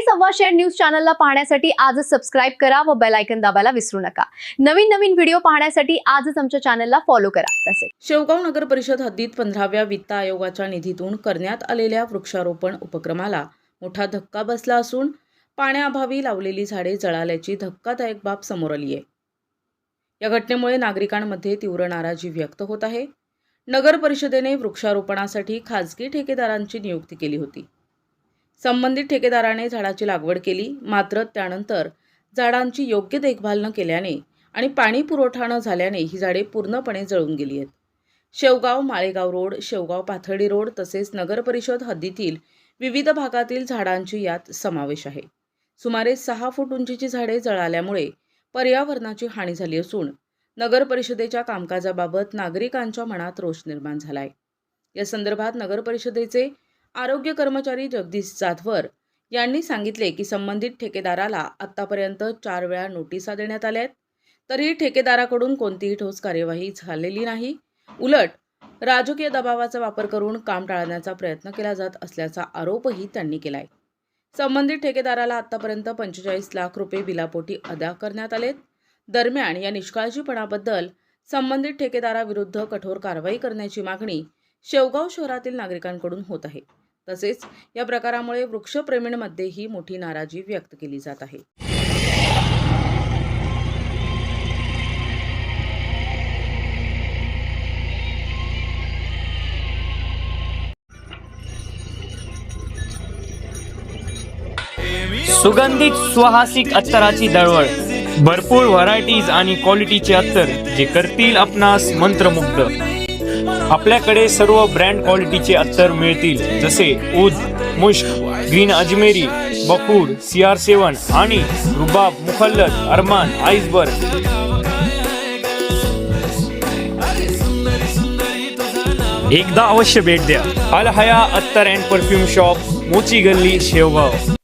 सव्वा शेर न्यूज चॅनलला पाहण्यासाठी आजच सबस्क्राइब करा व बेल आयकॉन दाबायला विसरू नका। नवीन व्हिडिओ पाहण्यासाठी आजच आमच्या चॅनलला फॉलो करा। तसेच शेवगाव नगर परिषद हद्दीत 15व्या वित्त आयोगाच्या निधीतून करण्यात आलेल्या वृक्षारोपण उपक्रमाला मोठा धक्का बसला असून पाण्याअभावी लावलेली झाडे जळाल्याची धक्कादायक बाब समोर आली आहे। या घटनेमुळे नागरिकांमध्ये तीव्र नाराजी व्यक्त होत आहे। नगर परिषदेने वृक्षारोपणासाठी खासगी ठेकेदारांची नियुक्ती केली होती। संबंधित ठेकेदाराने झाडाची लागवड केली, मात्र त्यानंतर झाडांची योग्य देखभाल न केल्याने आणि पाणी पुरवठा न झाल्याने ही झाडे पूर्णपणे जळून गेली आहेत। शेवगाव माळेगाव रोड, शेवगाव पाथर्डी रोड तसेच नगर परिषद हद्दीतील विविध भागातील झाडांची यात समावेश आहे। सुमारे 6 फूट उंचीची झाडे जळाल्यामुळे पर्यावरणाची हानी झाली असून नगर परिषदेच्या कामकाजाबाबत नागरिकांच्या मनात रोष निर्माण झाला आहे। या संदर्भात नगर परिषदेचे आरोग्य कर्मचारी जगदीश जाधवर यांनी सांगितले की संबंधित ठेकेदाराला आतापर्यंत 4 वेळा नोटिसा देण्यात आल्या आहेत, तरीही ठेकेदाराकडून कोणतीही ठोस कार्यवाही झालेली नाही। उलट राजकीय दबावाचा वापर करून काम टाळण्याचा प्रयत्न केला जात असल्याचा आरोपही त्यांनी केलाय। संबंधित ठेकेदाराला आतापर्यंत 45 लाख रुपये बिलापोटी अदा करण्यात आलेत। दरम्यान या निष्काळजीपणाबद्दल संबंधित ठेकेदाराविरुद्ध कठोर कारवाई करण्याची मागणी शेवगाव शहरातील नागरिकांकडून होत आहे। तसेच या प्रकारामुळे वृक्षप्रेमींमध्येही मोठी नाराजी व्यक्त केली जात आहे। सुगंधित सुवासिक अत्तराची दळवळ, भरपूर व्हरायटीज आणि क्वालिटीचे अत्तर जे करतील आपणास मंत्रमुग्ध। आपल्याकडे सर्व ब्रँड क्वालिटीचे अत्तर मिळतील, जसे उद, मुश्क, ग्रीन अजमेरी, बकूड, CR7 आणि रुबाब, मुखल्लद, अरमान, आइसबर्ग। एकदा अवश्य भेट द्या। अल हया अत्तर अँड परफ्यूम शॉप, मोची गल्ली, शेवगाव।